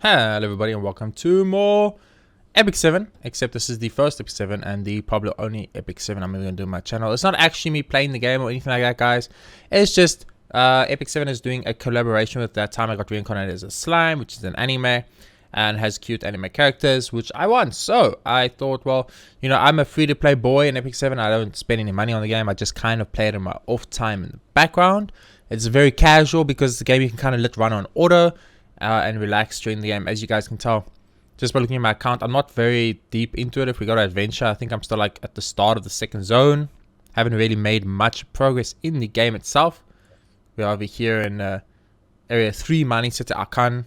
Hello everybody and welcome to more Epic7, except this is the first Epic7 and the probably only Epic7 I'm going to do on my channel. It's not actually me playing the game or anything like that, guys. It's just Epic7 is doing a collaboration with That Time I Got Reincarnated as a Slime, which is an anime and has cute anime characters, which I want. So I thought, well, you know, I'm a free-to-play boy in Epic7. I don't spend any money on the game. I just kind of play it in my off time in the background. It's very casual because the game you can kind of let run on auto. And relax during the game. As you guys can tell just by looking at my account, I'm not very deep into it. If we go to adventure, I think I'm still like at the start of the second zone. Haven't really made much progress in the game itself. We're over here in area 3 mining city Akan,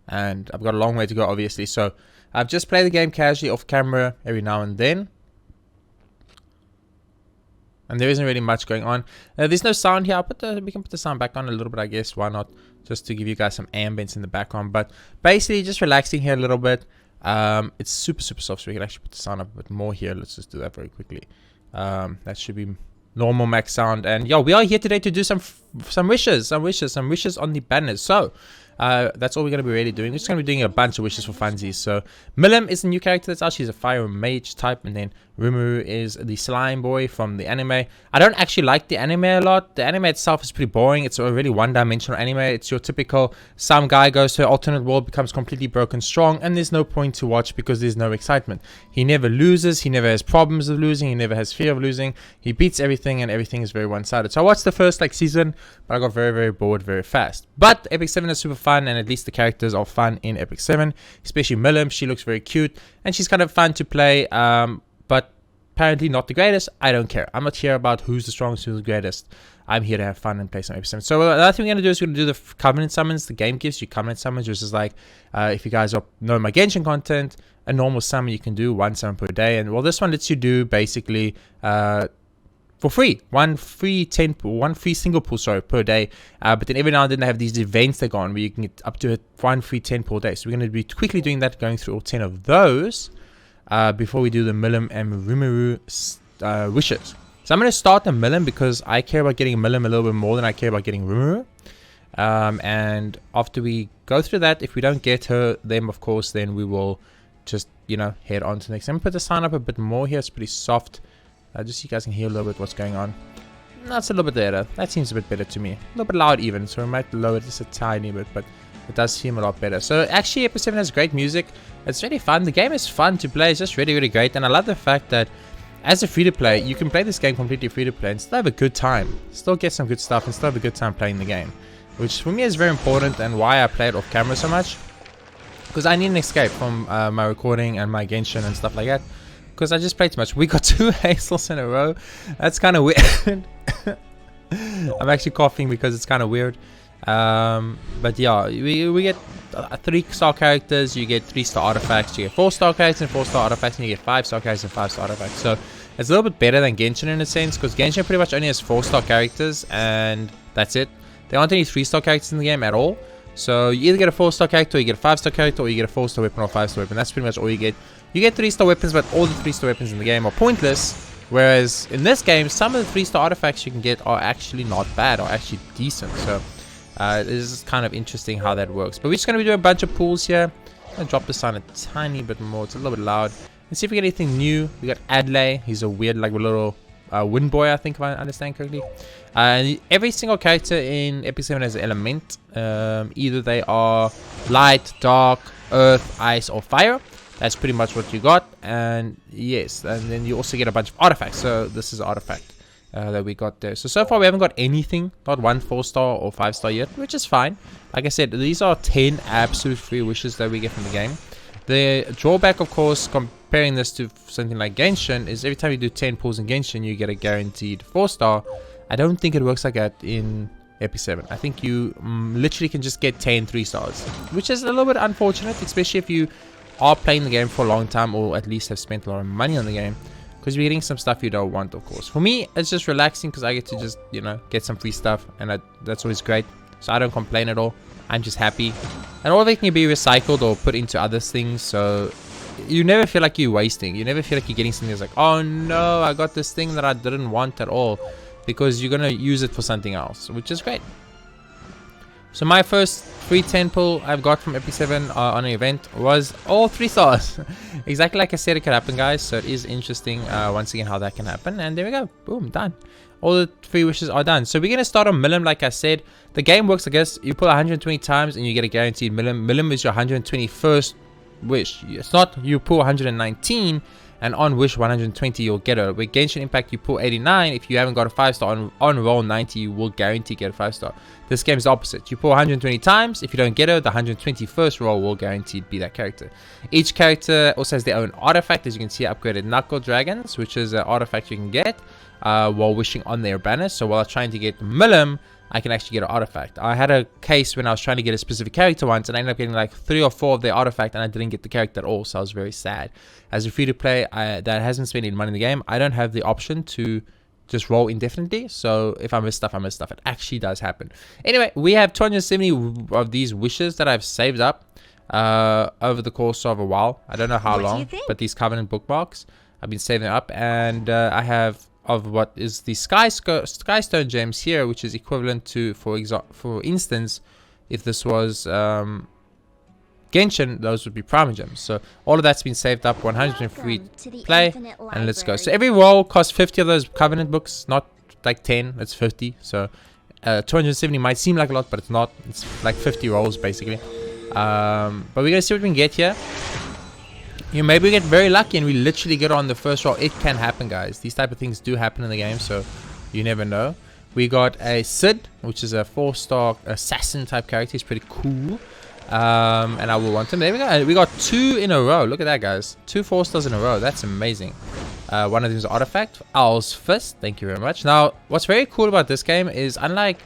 and I've got a long way to go obviously, so I've just played the game casually off camera every now and then. And there isn't really much going on. There's no sound here. We can put the sound back on a little bit, I guess. Why not? Just to give you guys some ambience in the background. But basically, just relaxing here a little bit. It's super soft, so we can actually put the sound up a bit more here. Let's just do that very quickly. That should be normal max sound. And yo, we are here today to do some wishes on the banners. So that's all we're going to be really doing. We're just going to be doing a bunch of wishes for funsies. So Milim is a new character that's out. She's a fire mage type, and then Rimuru is the slime boy from the anime. I don't actually like the anime a lot. The anime itself is pretty boring. It's a really one-dimensional anime. It's your typical, some guy goes to an alternate world, becomes completely broken strong, and there's no point to watch because there's no excitement. He never loses. He never has problems of losing. He never has fear of losing. He beats everything, and everything is very one-sided. So I watched the first season, but I got very bored very fast. But Epic7 is super fun, and at least the characters are fun in Epic7, especially Milim. She looks very cute, and she's kind of fun to play, but apparently not the greatest. I don't care. I'm not here about who's the strongest, who's the greatest. I'm here to have fun and play some Epic7. So the other thing we're going to do is we're going to do the covenant summons. The game gives you covenant summons, which is like, if you guys know my Genshin content, a normal summon you can do 1 summon per day. And well, this one lets you do basically for free, one free single pull, per day. But then every now and then they have these events that go on where you can get up to 1 free 10 pull day. So we're going to be quickly doing that, going through all 10 of those before we do the Milim and Rimuru wishes. So I'm going to start the Milim because I care about getting Milim a little bit more than I care about getting Rimuru. And after we go through that, if we don't get them, of course, then we will just, you know, head on to the next. I'm going to put the sound up a bit more here. It's pretty soft. Just so you guys can hear a little bit what's going on. That's a little bit better. That seems a bit better to me. A little bit loud even, so we might lower it just a tiny bit, but it does seem a lot better. So actually Epic7 has great music. It's really fun. The game is fun to play. It's just really great. And I love the fact that as a free-to-play, you can play this game completely free-to-play and still have a good time. Still get some good stuff and still have a good time playing the game. Which for me is very important and why I play it off camera so much. Because I need an escape from my recording and my Genshin and stuff like that. Because I just played too much. We got 2 hazels in a row. That's kind of weird. I'm actually coughing because it's kind of weird. But yeah, we get 3-star characters. You get 3-star artifacts. You get 4-star characters and 4-star artifacts. And you get 5-star characters and 5-star artifacts. So it's a little bit better than Genshin in a sense. Because Genshin pretty much only has 4-star characters. And that's it. There aren't any 3-star characters in the game at all. So you either get a 4-star character, or you get a 5-star character, or you get a 4-star weapon or 5-star weapon. That's pretty much all you get. You get 3-star weapons, but all the 3-star weapons in the game are pointless. Whereas in this game, some of the 3-star artifacts you can get are actually not bad, are actually decent. So it is kind of interesting how that works. But we're just going to be doing a bunch of pulls here. I'm going to drop the sound a tiny bit more. It's a little bit loud. Let's see if we get anything new. We got Adley. He's a weird, like a little wind boy, I think, if I understand correctly. And every single character in Epic7 has an element. Either they are light, dark, earth, ice, or fire. That's pretty much what you got. And yes, and then you also get a bunch of artifacts. So this is an artifact that we got there. So far we haven't got anything, not 1 4-star or 5-star yet, which is fine. Like I said, these are 10 absolute free wishes that we get from the game. The drawback, of course, comparing this to something like Genshin, is every time you do 10 pulls in Genshin, you get a guaranteed 4-star. I don't think it works like that in Epic7. I think you literally can just get 10 3-stars, which is a little bit unfortunate, especially if you are playing the game for a long time or at least have spent a lot of money on the game, because you're getting some stuff you don't want, of course. For me, it's just relaxing because I get to just, you know, get some free stuff, and that's always great. So I don't complain at all. I'm just happy. And all of it can be recycled or put into other things, so you never feel like you're wasting. You never feel like you're getting something that's like, oh no, I got this thing that I didn't want at all, because you're going to use it for something else, which is great. So my first free 10 pull I've got from Epic7 on an event was all 3 stars. Exactly like I said it could happen, guys. So it is interesting once again how that can happen. And there we go. Boom, done. All the 3 wishes are done. So we're going to start on Milim, like I said. The game works, I guess. You pull 120 times and you get a guaranteed Milim. Milim is your 121st wish. It's not you pull 119 and on wish 120 you'll get it. With Genshin Impact you pull 89. If you haven't got a 5-star on roll 90, you will guarantee get a 5-star. This game is the opposite. You pull 120 times. If you don't get it, the 121st roll will guaranteed be that character. Each character also has their own artifact. As you can see, upgraded Knuckle Dragons, which is an artifact you can get while wishing on their banners. So while trying to get Milim, I can actually get an artifact. I had a case when I was trying to get a specific character once, and I ended up getting like 3 or 4 of their artifact, and I didn't get the character at all. So I was very sad. As a free-to-play that hasn't spent any money in the game, I don't have the option to just roll indefinitely. So if I miss stuff, I miss stuff. It actually does happen. Anyway, we have 270 of these wishes that I've saved up over the course of a while. I don't know how long, but these Covenant bookmarks I've been saving up, and I have of what is the Skystone gems here, which is equivalent to, for instance, if this was Genshin, those would be Prime gems. So all of that's been saved up, 100% free play, and let's go. So every roll costs 50 of those Covenant books, not like 10, it's 50. So 270 might seem like a lot, but it's not. It's like 50 rolls basically. But we're gonna see what we can get here. You maybe get very lucky and we literally get on the first roll. It can happen, guys. These type of things do happen in the game, so you never know. We got a Sid, which is a 4-star assassin type character. He's pretty cool. And I will want him. There we go. We got 2 in a row. Look at that, guys. 2 4-stars in a row. That's amazing. One of them is Artifact. Owl's Fist. Thank you very much. Now, what's very cool about this game is, unlike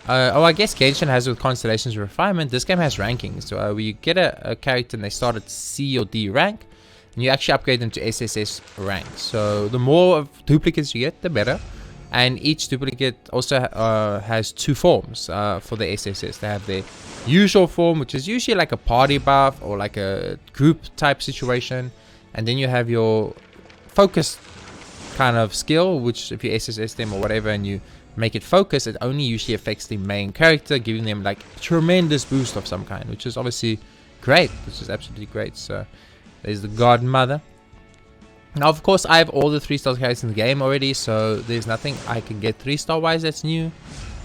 I guess Genshin has with Constellations Refinement, this game has rankings. So where you get a character and they start at C or D rank, and you actually upgrade them to SSS rank. So the more of duplicates you get, the better. And each duplicate also has 2 forms for the SSS. They have their usual form, which is usually like a party buff or like a group type situation. And then you have your focus kind of skill, which if you SSS them or whatever and you make it focus, it only usually affects the main character, giving them like tremendous boost of some kind, which is obviously great. Which is absolutely great. So there's the Godmother. Now, of course, I have all the 3-star characters in the game already, so there's nothing I can get 3-star wise that's new.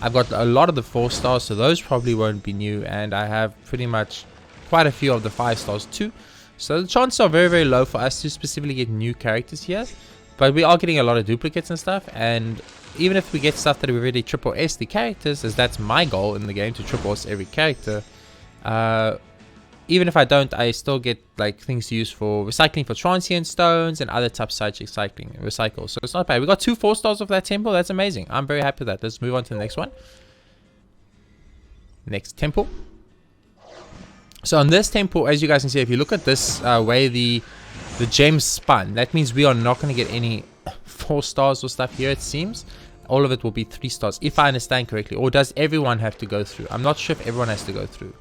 I've got a lot of the 4-stars, so those probably won't be new, and I have pretty much quite a few of the 5-stars too. So the chances are very, very low for us to specifically get new characters here, but we are getting a lot of duplicates and stuff. And even if we get stuff that we already triple S the characters, as that's my goal in the game, to triple S every character, even if I don't, I still get like things to use for recycling for transient stones and other types of recycle. So it's not bad. We got 2 4-stars of that temple. That's amazing. I'm very happy with that. Let's move on to the next one. Next temple. So on this temple, as you guys can see, if you look at this way the gems spun, that means we are not going to get any 4-stars or stuff here, it seems. All of it will be 3-stars, if I understand correctly. Or does everyone have to go through? I'm not sure if everyone has to go through.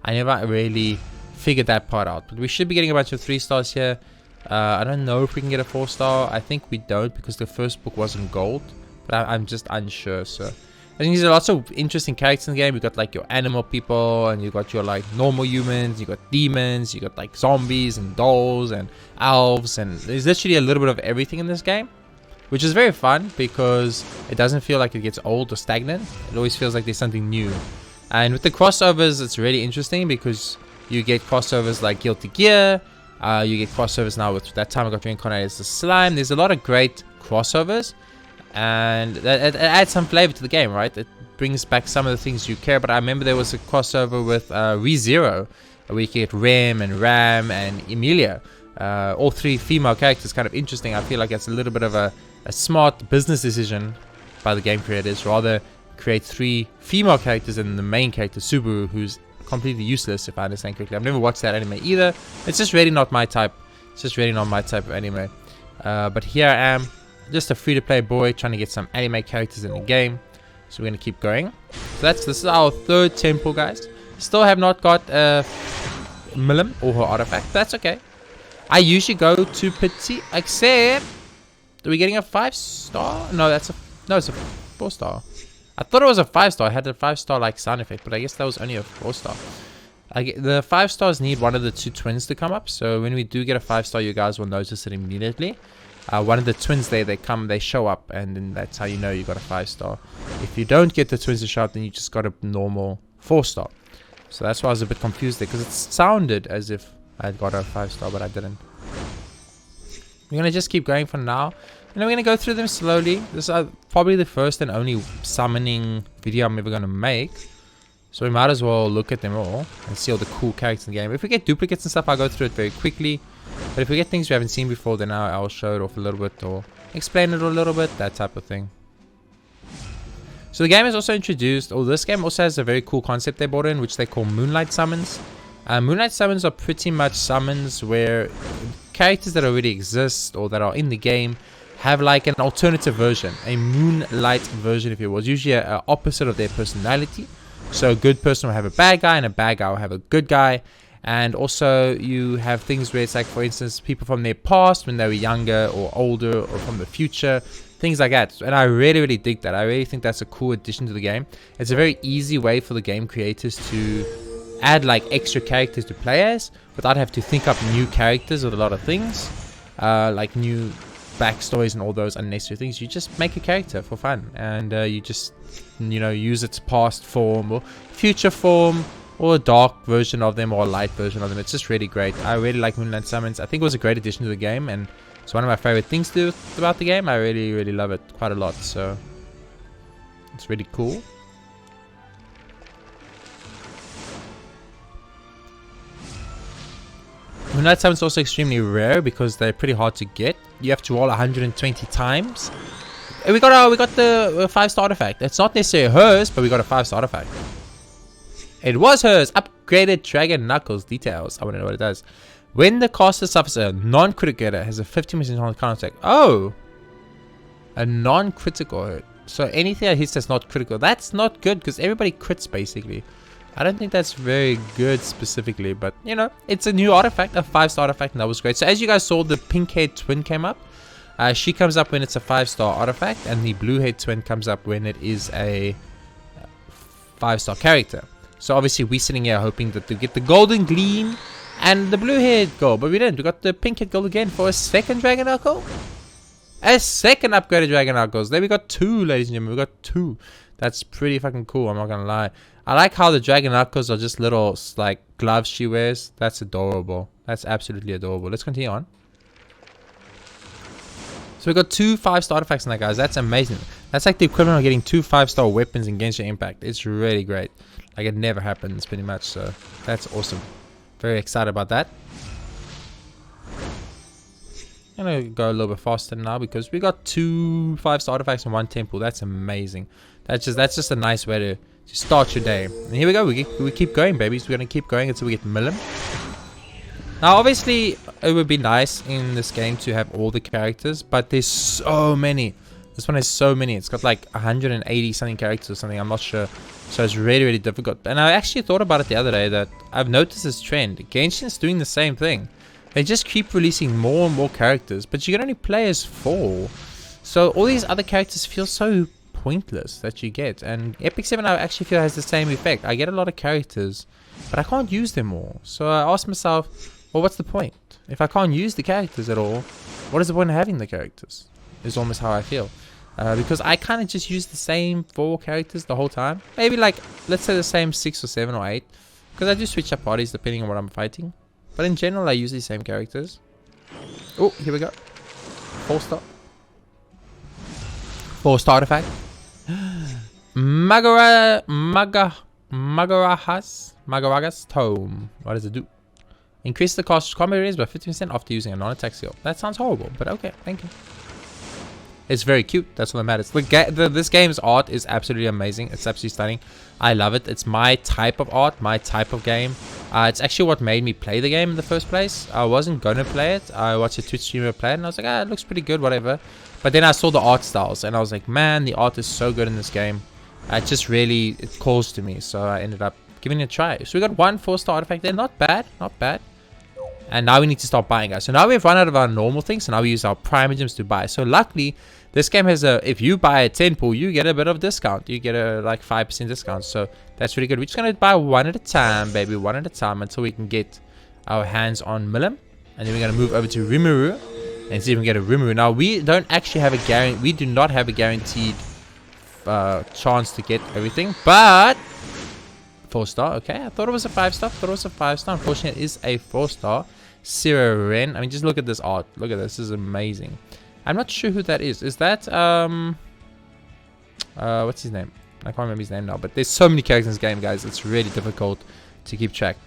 I never really figured that part out, but we should be getting a bunch of 3-stars here. I don't know if we can get a 4-star. I think we don't, because the first book wasn't gold, but I'm just unsure. So I think there's lots of interesting characters in the game. You got like your animal people, and you got your like normal humans, you got demons, you got like zombies and dolls and elves, and there's literally a little bit of everything in this game, which is very fun because it doesn't feel like it gets old or stagnant. It always feels like there's something new. And with the crossovers, it's really interesting because you get crossovers like Guilty Gear. You get crossovers now with that time I got Reincarnated as the Slime. There's a lot of great crossovers, and it adds some flavor to the game, right? It brings back some of the things you care about. I remember there was a crossover with ReZero, where you get Rem and Ram and Emilia. All 3 female characters, kind of interesting. I feel like it's a little bit of a smart business decision by the game creators, rather create 3 female characters and the main character Subaru, who's completely useless, if I understand correctly. I've never watched that anime either. It's just really not my type. It's just really not my type of anime. But here I am, just a free-to-play boy trying to get some anime characters in the game. So we're gonna keep going. So this is our 3rd temple, guys. Still have not got Milim or her artifact. That's okay. I usually go to Petit, except are we getting a 5-star? No, it's a 4-star. I thought it was a 5-star. It had a 5-star like sound effect, but I guess that was only a 4-star. The 5 stars need one of the 2 twins to come up. So when we do get a 5-star, you guys will notice it immediately. One of the twins there, they show up, and then that's how you know you got a 5-star. If you don't get the twins to show up, then you just got a normal 4-star. So that's why I was a bit confused there, because it sounded as if I had got a 5-star, but I didn't. We're gonna just keep going for now. And then we're gonna go through them slowly. This is probably the first and only summoning video I'm ever gonna make. So we might as well look at them all and see all the cool characters in the game. If we get duplicates and stuff, I'll go through it very quickly. But if we get things we haven't seen before, then I'll show it off a little bit or explain it a little bit, that type of thing. So the game is also introduced, or this game also has a very cool concept they brought in, which they call Moonlight Summons. Moonlight Summons are pretty much summons where characters that already exist or that are in the game have like an alternative version, a Moonlight version if you will. It's usually an opposite of their personality. So a good person will have a bad guy, and a bad guy will have a good guy. And also you have things where it's like, for instance, people from their past when they were younger or older, or from the future, things like that. And I really dig that. I really think that's a cool addition to the game. It's a very easy way for the game creators to add like extra characters to play as without having to think up new characters with a lot of things, like new backstories and all those unnecessary things. You just make a character for fun, and you just, you know, use its past form or future form or a dark version of them or a light version of them. It's just really great. I really like Moonlight Summons. I think it was a great addition to the game, and it's one of my favorite things to do about the game. I really love it quite a lot, so it's really cool. Moonlight Summons also extremely rare because they're pretty hard to get. You have to roll 120 times. And we got the 5-star artifact. It's not necessarily hers, but we got a 5-star artifact. It was hers. Upgraded Dragon Knuckles details. I want to know what it does. When the caster suffers a non-critical hit, it has a 50% counter attack. Oh, a non-critical hit. So anything that hits that's not critical. That's not good because everybody crits basically. I don't think that's very good specifically, but you know, it's a new artifact, a 5-star artifact, and that was great. So as you guys saw, the pink-haired twin came up. She comes up when it's a 5-star artifact, and the blue-haired twin comes up when it is a 5-star character. So obviously we're sitting here hoping that we get the golden gleam and the blue-haired gold, but we didn't. We got the pink-haired gold again for a second Dragon Knuckle. A second upgraded Dragon Knuckles. There we got 2, ladies and gentlemen. We got 2. That's pretty fucking cool, I'm not gonna lie. I like how the Dragon Knuckles are just little like gloves she wears. That's adorable. That's absolutely adorable. Let's continue on. So we got 2 5-star artifacts in that, guys. That's amazing. That's like the equivalent of getting 2 5-star weapons in Genshin Impact. It's really great. Like it never happens pretty much. So that's awesome. Very excited about that. I'm gonna go a little bit faster now because we got 2 5-star artifacts in 1 temple. That's amazing. That's just a nice way to start your day. And here we go. We keep going, babies. We're gonna keep going until we get Milim. Now, obviously, it would be nice in this game to have all the characters, but there's so many. This one has so many. It's got like 180 something characters or something. I'm not sure. So it's really difficult. And I actually thought about it the other day that I've noticed this trend. Genshin's doing the same thing. They just keep releasing more and more characters, but you can only play as 4. So all these other characters feel so pointless that you get. And Epic7 I actually feel has the same effect. I get a lot of characters, but I can't use them all. So I asked myself, well, what's the point? If I can't use the characters at all, what is the point of having the characters? Is almost how I feel. Because I kind of just use the same 4 characters the whole time. Maybe like, let's say the same 6 or 7 or 8. Because I do switch up parties depending on what I'm fighting. But in general, I use the same characters. Oh, here we go. 4-star. 4-star artifact. Magaraga's Tome. What does it do? Increase the cost combat raise by 50% after using a non-attack skill. That sounds horrible, but okay, thank you. It's very cute. That's what matters. This game's art is absolutely amazing. It's absolutely stunning. I love it. It's my type of art, my type of game. It's actually what made me play the game in the first place. I wasn't going to play it. I watched a Twitch streamer play it, and I was like, it looks pretty good, whatever. But then I saw the art styles, and I was like, man, the art is so good in this game. It calls to me, so I ended up giving it a try. So we got 1 4-star artifact there. Not bad, not bad. And now we need to start buying, guys. So now we've run out of our normal things, so now we use our primogems to buy. So luckily, This game has a, if you buy a 10 pool, you get a bit of discount. You get a like 5% discount. So that's really good. We're just going to buy one at a time, baby. One at a time until we can get our hands on Milim. And then we're going to move over to Rimuru and see if we can get a Rimuru. Now, we don't actually have a guarantee. We do not have a guaranteed chance to get everything. But 4-star. Okay, I thought it was a 5-star. Unfortunately, it is a 4-star. Sierra Ren. I mean, just look at this art. Look at this. This is amazing. I'm not sure who that is. Is that what's his name? I can't remember his name now. But there's so many characters in this game, guys. It's really difficult to keep track.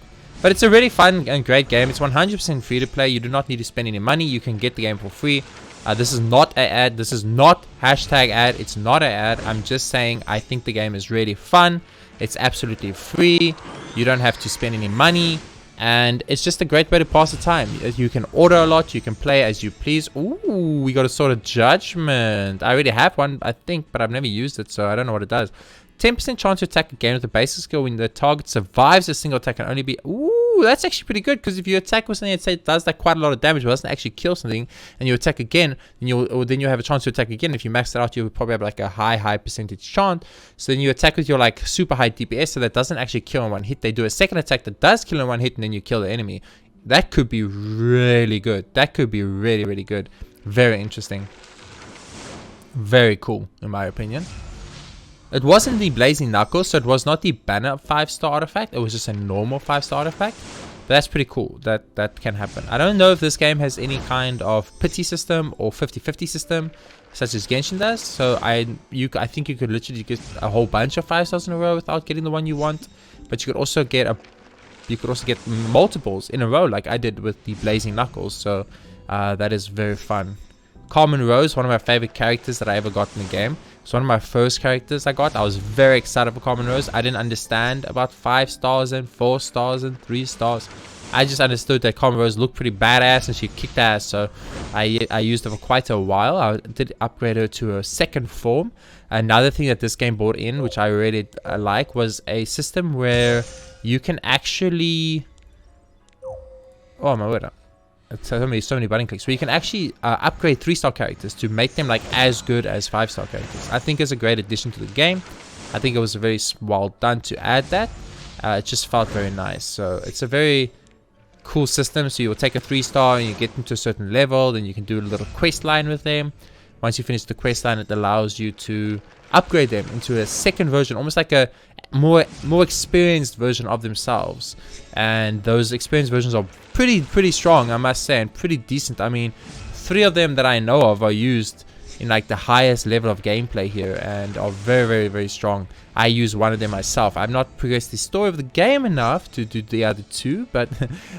But it's a really fun and great game. It's 100% free to play. You do not need to spend any money. You can get the game for free. This is not an ad. This is not hashtag ad. It's not an ad. I'm just saying I think the game is really fun. It's absolutely free. You don't have to spend any money. And it's just a great way to pass the time. You can order a lot. You can play as you please. Ooh, we got a Sword of Judgment. I already have one, I think, but I've never used it, so I don't know what it does. 10% chance to attack again with the basic skill when the target survives a single attack can only be... Ooh, that's actually pretty good, because if you attack with something that does like quite a lot of damage but doesn't actually kill something, and you attack again, then you'll have a chance to attack again. If you max it out, you'll probably have like a high percentage chance. So then you attack with your like super high DPS, so that doesn't actually kill in one hit. They do a second attack that does kill in one hit, and then you kill the enemy. That could be really good. That could be really, really good. Very interesting. Very cool, in my opinion. It wasn't the Blazing Knuckles, so it was not the banner 5-star artifact. It was just a normal 5-star artifact. But that's pretty cool. That can happen. I don't know if this game has any kind of pity system or 50-50 system, such as Genshin does. So I think you could literally get a whole bunch of 5-stars in a row without getting the one you want. But you could also get multiples in a row, like I did with the Blazing Knuckles. So that is very fun. Carmen Rose, one of my favorite characters that I ever got in the game. It's one of my first characters I got. I was very excited for Carmen Rose. I didn't understand about 5 stars and 4 stars and 3 stars. I just understood that Carmen Rose looked pretty badass and she kicked ass. So I used her for quite a while. I did upgrade her to a second form. Another thing that this game brought in, which I really like, was a system where you can actually... Oh my word. So many button clicks. So you can actually upgrade 3-star characters to make them like as good as 5-star characters. I think it's a great addition to the game. I think it was very well done to add that. It just felt very nice. So it's a very cool system. So you'll take a 3-star and you get them to a certain level. Then you can do a little quest line with them. Once you finish the quest line, it allows you to upgrade them into a second version, almost like a more experienced version of themselves. And those experienced versions are pretty strong, I must say, and pretty decent. I mean, 3 of them that I know of are used in like the highest level of gameplay here and are very strong. I use one of them myself. I've not progressed the story of the game enough to do the other 2, but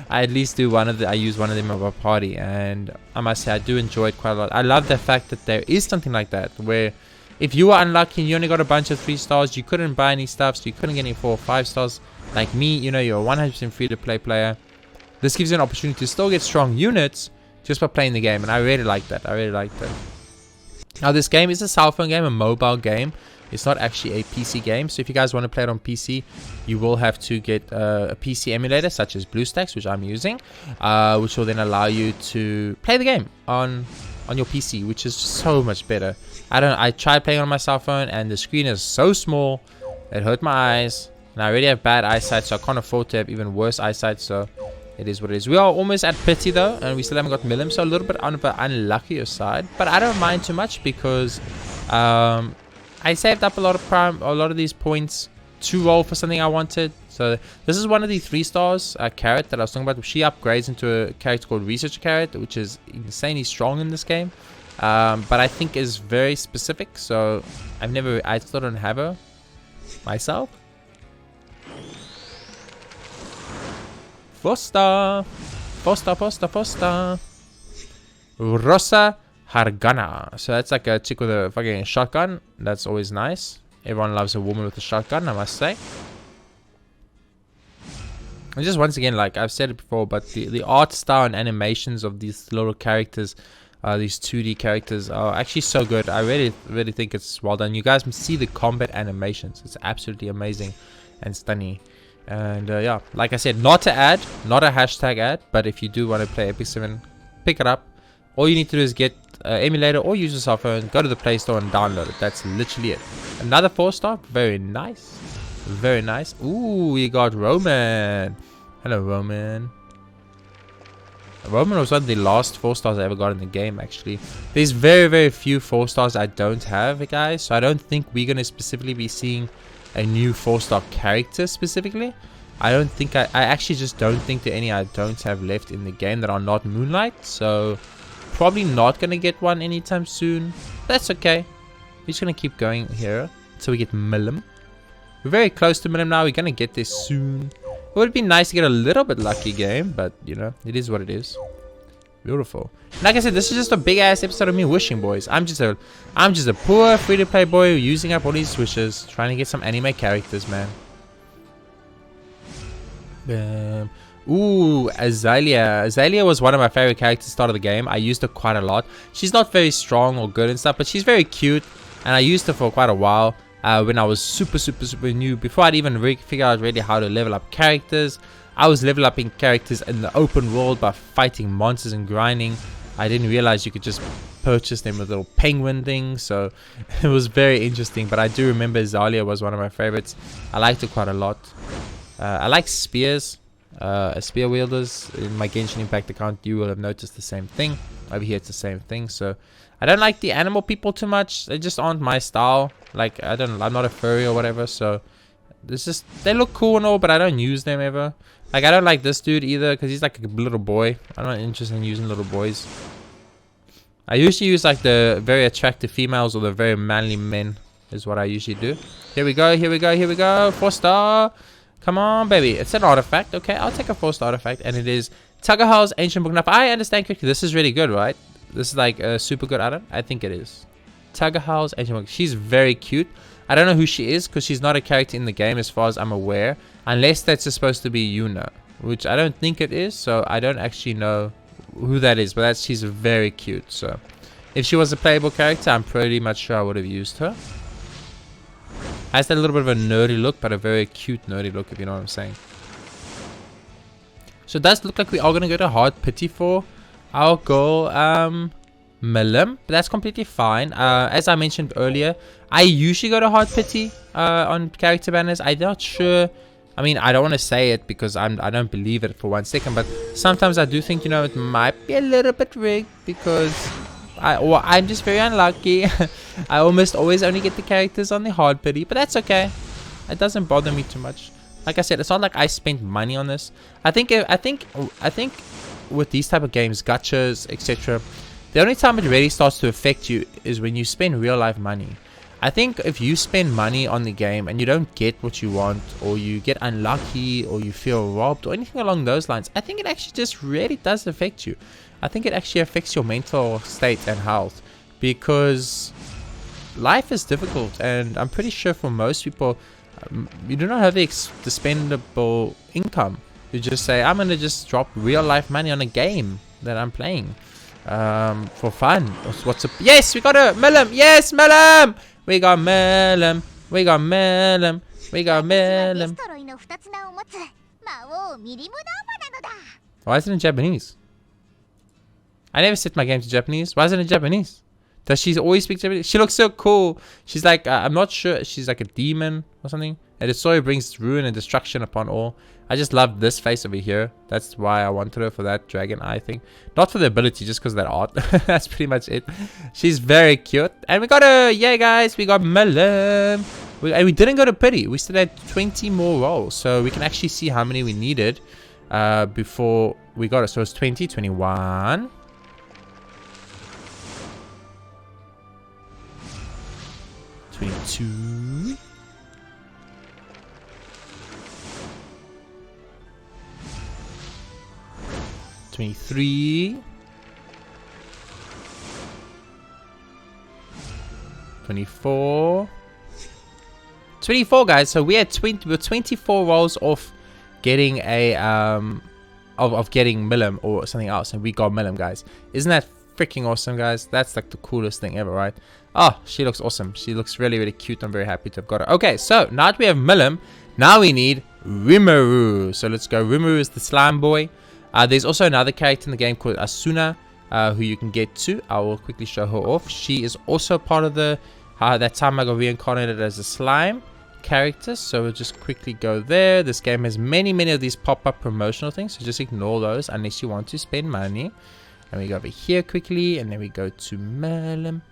I at least do I use one of them in my party, and I must say I do enjoy it quite a lot. I love the fact that there is something like that where if you were unlucky and you only got a bunch of 3 stars, you couldn't buy any stuff, so you couldn't get any 4 or 5 stars. Like me, you know, you're a 100% free to play player. This gives you an opportunity to still get strong units just by playing the game, and I really like that. Now, this game is a cell phone game, a mobile game. It's not actually a PC game, so if you guys want to play it on PC, you will have to get a PC emulator such as BlueStacks, which I'm using, which will then allow you to play the game on your PC, which is so much better. I tried playing on my cell phone and the screen is so small, it hurt my eyes, and I already have bad eyesight, so I can't afford to have even worse eyesight. So it is what it is. We are almost at pity though, and we still haven't got Milim, so a little bit on the unluckier side, but I don't mind too much because I saved up a lot of these points to roll for something I wanted. So this is one of the 3 stars carrot that I was talking about. She upgrades into a character called Researcher Carrot, which is insanely strong in this game, but I think is very specific. So I still don't have her myself. 4-star. Rosa Hargana. So that's like a chick with a fucking shotgun. That's always nice. Everyone loves a woman with a shotgun, I must say. And just once again, like I've said it before, but the art style and animations of these little characters, these 2D characters, are actually so good. I really think it's well done. You guys can see the combat animations. It's absolutely amazing and stunning. And yeah, like I said, not an ad, not a hashtag ad, but if you do want to play Epic7, pick it up. All you need to do is get emulator or use your cell phone, go to the Play Store and download it. That's literally it. Another 4-star. Very nice. Very nice. Ooh, we got Roman. Hello, Roman. Roman was one of the last 4-stars I ever got in the game, actually. There's very, very few 4-stars I don't have, guys. So I don't think we're going to specifically be seeing a new 4-star character specifically. I don't think I actually just don't think there are any I don't have left in the game that are not Moonlight. So probably not going to get one anytime soon. That's okay. We're just going to keep going here until we get Milim. We're very close to Milim now. We're going to get there soon. It would be nice to get a little bit lucky game, but you know, it is what it is. Beautiful. Like I said, this is just a big ass episode of me wishing, boys. I'm just a poor free-to-play boy using up all these wishes, trying to get some anime characters, man. Ooh, Azalea. Azalea was one of my favorite characters at the start of the game. I used her quite a lot. She's not very strong or good and stuff, but she's very cute, and I used her for quite a while. When I was super new, before I'd even figure out really how to level up characters. I was level upping characters in the open world by fighting monsters and grinding. I didn't realize you could just purchase them with little penguin things, so it was very interesting. But I do remember Zalia was one of my favorites. I liked it quite a lot. I like spears, spear wielders. In my Genshin Impact account, you will have noticed the same thing. Over here it's the same thing. So I don't like the animal people too much. They just aren't my style. Like, I'm not a furry or whatever, so this is, they look cool and all, but I don't use them ever. Like, I don't like this dude either because he's like a little boy. I'm not interested in using little boys. I usually use like the very attractive females or the very manly men is what I usually do. Here we go, here we go, here we go. 4-star. Come on, baby. It's an artifact. Okay, I'll take a 4-star artifact, and it is Tagahal's Ancient Book. Now, if I understand correctly, this is really good, right? This is like a super good item. I think it is. Tagahal's Ancient Book. She's very cute. I don't know who she is because she's not a character in the game as far as I'm aware. Unless that's supposed to be Yuna, which I don't think it is. So I don't actually know who that is. But she's very cute. So if she was a playable character, I'm pretty much sure I would have used her. Has that little bit of a nerdy look, but a very cute nerdy look, if you know what I'm saying. So it does look like we are going to go to hard pity for our girl, Milim, but that's completely fine. As I mentioned earlier, I usually go to hard pity on character banners. I'm not sure. I mean, I don't want to say it because I don't believe it for 1 second, but sometimes I do think, you know, it might be a little bit rigged because I'm just very unlucky. I almost always only get the characters on the hard pity, but that's okay. It doesn't bother me too much. Like I said, it's not like I spent money on this. I think with these type of games, gachas, etc., the only time it really starts to affect you is when you spend real life money. I think if you spend money on the game and you don't get what you want, or you get unlucky, or you feel robbed, or anything along those lines, I think it actually just really does affect you. I think it actually affects your mental state and health, because life is difficult, and I'm pretty sure for most people, you do not have the expendable income. You just say, I'm gonna just drop real life money on a game that I'm playing for fun. What's up? Yes, we got a Milim. Yes, Milim. We got Milim. We got Milim. We got Milim. Why is it in Japanese? I never set my game to Japanese. Why is it in Japanese? Does she always speak Japanese? She looks so cool. She's like, I'm not sure. She's like a demon or something. And the story brings ruin and destruction upon all. I just love this face over here. That's why I wanted her for that dragon eye thing. Not for the ability, just because of that art. That's pretty much it. She's very cute. And we got her. Yeah, guys. We got Milim. And we didn't go to pity. We still had 20 more rolls. So we can actually see how many we needed before we got it. So it's 20, 21. 22. 23. 24. 24, guys. So we had 24 rolls off getting a of getting Milim or something else, and we got Milim, guys. Isn't that freaking awesome, guys? That's like the coolest thing ever, right? Oh, she looks awesome. She looks really, really cute. I'm very happy to have got her. Okay, so now that we have Milim, now we need Rimuru. So let's go. Rimuru is the slime boy. There's also another character in the game called Asuna. who you can get to. I will quickly show her off. She is also part of the that time I got reincarnated as a slime character, so we'll just quickly go there. This game has many of these pop-up promotional things, so just ignore those unless you want to spend money. And we go over here quickly, and then we go to Milim.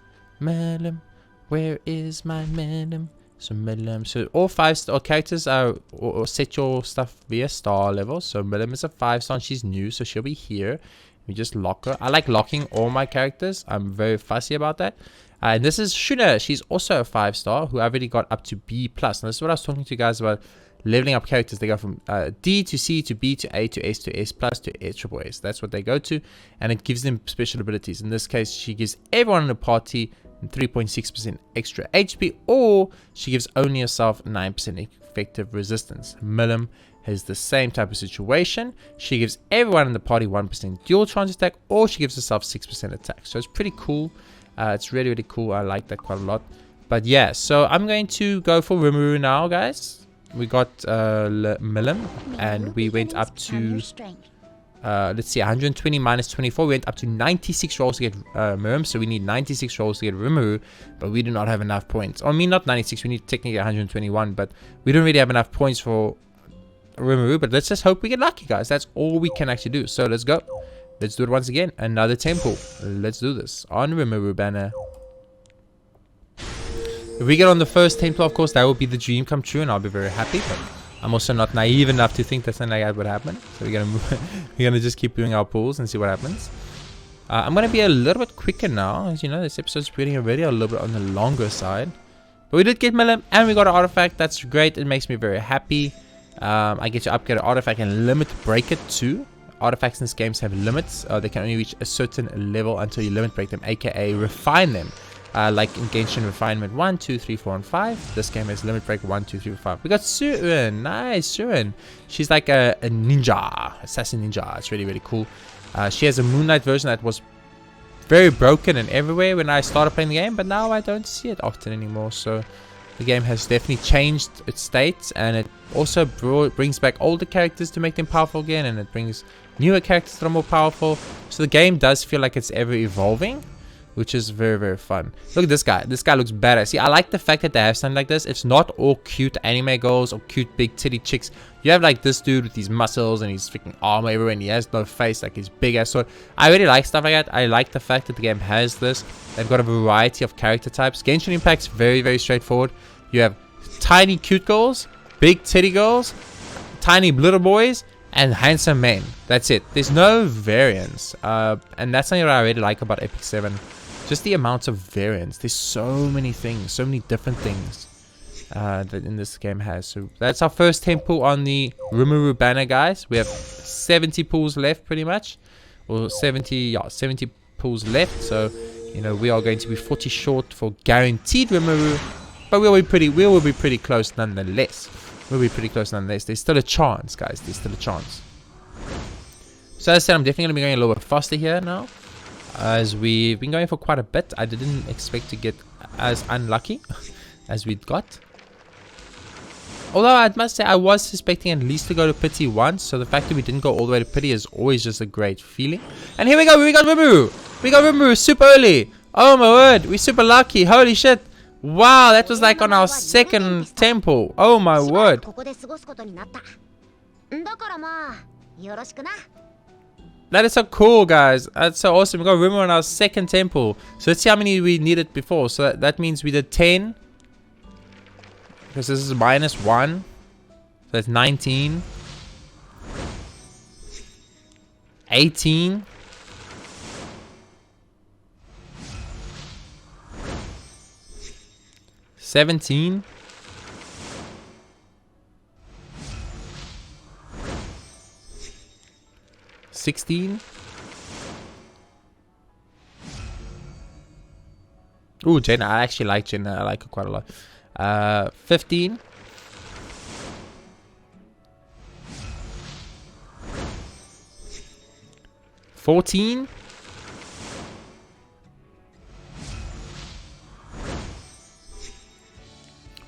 Where is my Milim? So Milim, so all 5-star characters are or set your stuff via star level. So Milim is a 5-star and she's new, so she'll be here. We just lock her. I like locking all my characters. I'm very fussy about that. And this is Asuna. She's also a 5-star who I've already got up to B+. Now this is what I was talking to you guys about, leveling up characters. They go from D to C to B to A to S to S plus to triple S. That's what they go to, and it gives them special abilities. In this case, she gives everyone in the party 3.6% extra HP, or she gives only herself 9% effective resistance. Milim has the same type of situation. She gives everyone in the party 1% dual chance attack, or she gives herself 6% attack. So it's pretty cool. It's really cool. I like that quite a lot. But yeah, so I'm going to go for Rimuru now, guys. We got Milim, and we went up to let's see, 120 minus 24. We went up to 96 rolls to get Mirim, so we need 96 rolls to get Rimuru, but we do not have enough points. I mean, not 96, we need technically 121, but we don't really have enough points for Rimuru. But let's just hope we get lucky, guys. That's all we can actually do. So let's go. Let's do it once again. Another temple. Let's do this on Rimuru banner. If we get on the first temple, of course, that will be the dream come true, and I'll be very happy. But I'm also not naive enough to think that something like that would happen. So we're gonna just keep doing our pulls and see what happens. I'm gonna be a little bit quicker now, as you know, this episode's getting already a little bit on the longer side. But we did get Milim, and we got an artifact. That's great. It makes me very happy. I get to upgrade an artifact and limit break it too. Artifacts in this game have limits. They can only reach a certain level until you limit break them, aka refine them. Like in Genshin Refinement 1, 2, 3, 4, and 5. This game has limit break 1, 2, 3, 4, 5. We got Surin. Nice, Surin. She's like a ninja, assassin ninja. It's really cool. She has a Moonlight version that was very broken and everywhere when I started playing the game, but now I don't see it often anymore. So the game has definitely changed its state, and it also brings back older characters to make them powerful again, and it brings newer characters that are more powerful. So the game does feel like it's ever evolving, which is very fun. Look at this guy. This guy looks badass. See, I like the fact that they have something like this. It's not all cute anime girls or cute big titty chicks. You have like this dude with these muscles and his freaking armor everywhere, and he has no face, like his big ass sword. I really like stuff like that. I like the fact that the game has this. They've got a variety of character types. Genshin Impact's very straightforward. You have tiny cute girls, big titty girls, tiny little boys, and handsome men. That's it. There's no variance. And that's something that I really like about Epic7. Just the amount of variance. There's so many things, so many different things that in this game has. So that's our first temple on the Rimuru banner, guys. We have 70 pulls left, pretty much, or 70 pulls left. So you know we are going to be 40 short for guaranteed Rimuru, but we will be pretty close nonetheless. We'll be pretty close nonetheless. There's still a chance, guys. There's still a chance. So as I said, I'm definitely gonna be going a little bit faster here now, as we've been going for quite a bit. I didn't expect to get as unlucky as we'd got. Although I must say I was suspecting at least to go to pity once, so the fact that we didn't go all the way to pity is always just a great feeling. And here we go, we got Rimuru! We got Rimuru super early! Oh my word, we're super lucky, holy shit! Wow, that was like on our second temple, oh my word! That is so cool, guys. That's so awesome. We got Rimuru on our second temple. So let's see how many we needed before. So that means we did 10. Because this is -1. So that's 19. 18. 17. 16. Ooh, Jenna. I actually like Jenna. I like her quite a lot. 15. 14.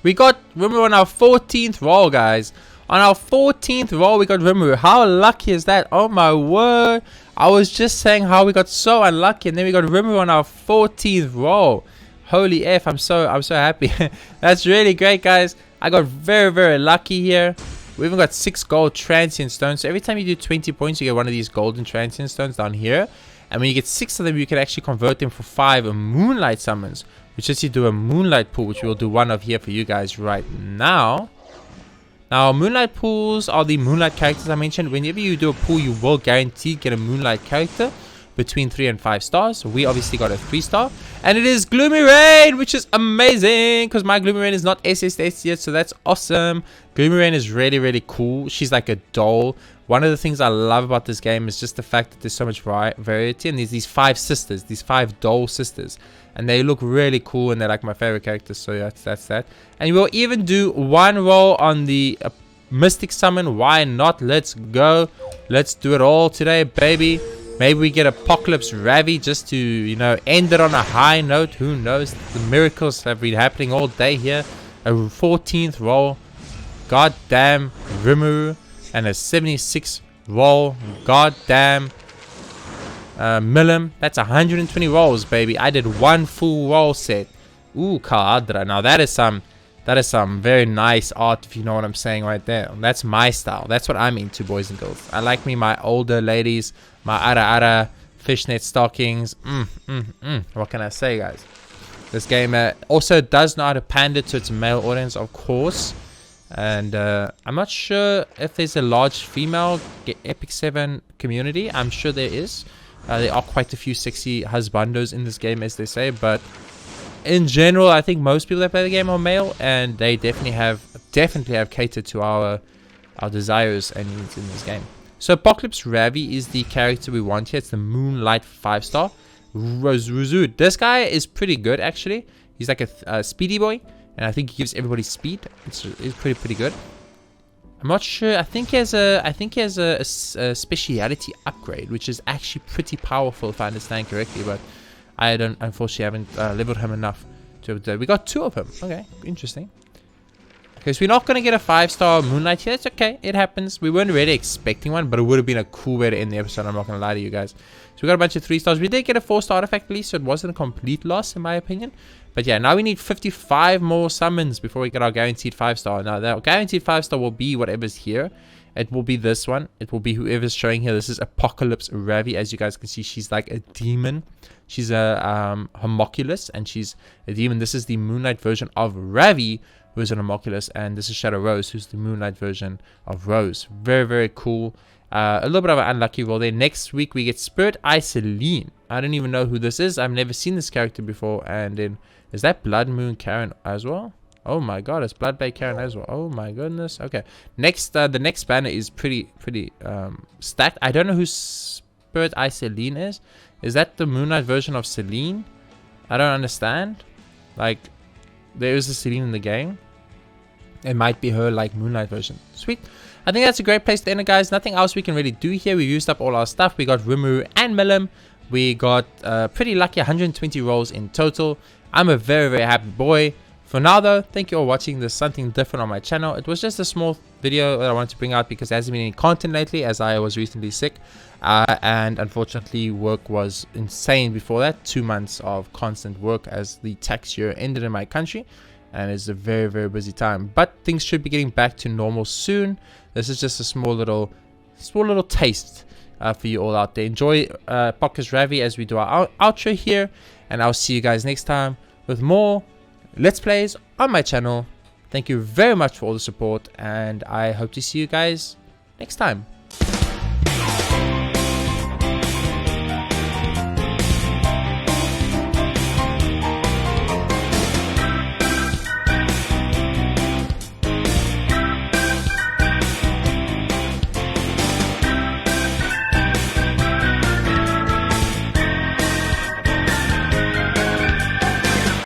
'We got Rimuru on our 14th roll, guys. On our 14th roll, we got Rimuru. How lucky is that? Oh my word. I was just saying how we got so unlucky, and then we got Rimuru on our 14th roll. Holy F, I'm so happy. That's really great, guys. I got very lucky here. We even got 6 gold transient stones. So every time you do 20 points, you get one of these golden transient stones down here. And when you get 6 of them, you can actually convert them for 5 moonlight summons, which is you do a moonlight pool, which we'll do one of here for you guys right now. Now, moonlight pools are the moonlight characters I mentioned. Whenever you do a pool, you will guarantee get a moonlight character between 3 and 5 stars. We obviously got a 3-star, and it is Gloomy Rain, which is amazing because my Gloomy Rain is not SSS yet, so that's awesome. Gloomy Rain is really cool. She's like a doll. One of the things I love about this game is just the fact that there's so much variety, and there's these 5 sisters, these 5 doll sisters, and they look really cool, and they're like my favorite characters. So that's that. And we'll even do one roll on the mystic summon. Why not? Let's go. Let's do it all today, baby. Maybe we get Apocalypse Ravi just to, you know, end it on a high note. Who knows? The miracles have been happening all day here. A 14th roll. Goddamn Rimuru. And a 76 roll. Goddamn Milim. That's 120 rolls, baby. I did one full roll set. Ooh, Kaadra. Now that is some very nice art, if you know what I'm saying right there. That's my style. That's what I'm into, boys and girls. I like me my older ladies, my ara fishnet stockings. What can I say, guys? This game also does know how to pander to its male audience, of course. And I'm not sure if there's a large female Epic7 community. I'm sure there is. There are quite a few sexy husbandos in this game, as they say, but in general, I think most people that play the game are male, and they definitely have catered to our desires and needs in this game. So Apocalypse Ravi is the character we want here. It's the Moonlight 5-star. Ruzu. This guy is pretty good, actually. He's like a speedy boy, and I think he gives everybody speed. It's pretty good. I'm not sure. I think he has a speciality upgrade, which is actually pretty powerful if I understand correctly, but I unfortunately haven't leveled him enough to do. We got 2 of him. Okay, interesting. Okay, so we're not going to get a 5-star Moonlight here. It's okay. It happens. We weren't really expecting one, but it would have been a cool way to end the episode. I'm not going to lie to you guys. So we got a bunch of 3-stars. We did get a 4-star artifact at least, so it wasn't a complete loss in my opinion. But yeah, now we need 55 more summons before we get our guaranteed 5-star. Now, that guaranteed 5-star will be whatever's here. It will be this one. It will be whoever's showing here. This is Apocalypse Ravi. As you guys can see, she's like a demon. She's a homunculus, and she's a demon. This is the Moonlight version of Ravi, who is an homunculus, and this is Shadow Rose, who's the Moonlight version of Rose. Very cool. A little bit of an unlucky roll there. Next week we get Spirit Eye Celine. I don't even know who this is. I've never seen this character before. And then is that Blood Moon Karen as well? Oh my god, it's Blood Bay Karen as well. Oh my goodness. Okay. Next, the next banner is pretty stacked. I don't know who Spirit Eye Celine is. Is that the Moonlight version of Celine? I don't understand. Like, there is a Celine in the game. It might be her like Moonlight version. Sweet. I think that's a great place to end it, guys. Nothing else we can really do here. We used up all our stuff. We got Rimuru and Milim. We got pretty lucky 120 rolls in total. I'm a very happy boy. For now though, thank you all for watching. There's something different on my channel. It was just a small video that I wanted to bring out because there hasn't been any content lately, as I was recently sick. And unfortunately work was insane before that. 2 months of constant work as the tax year ended in my country. And it's a very busy time. But things should be getting back to normal soon. This is just a small little taste for you all out there. Enjoy Podcast Ravi as we do our outro here. And I'll see you guys next time with more Let's Plays on my channel. Thank you very much for all the support. And I hope to see you guys next time.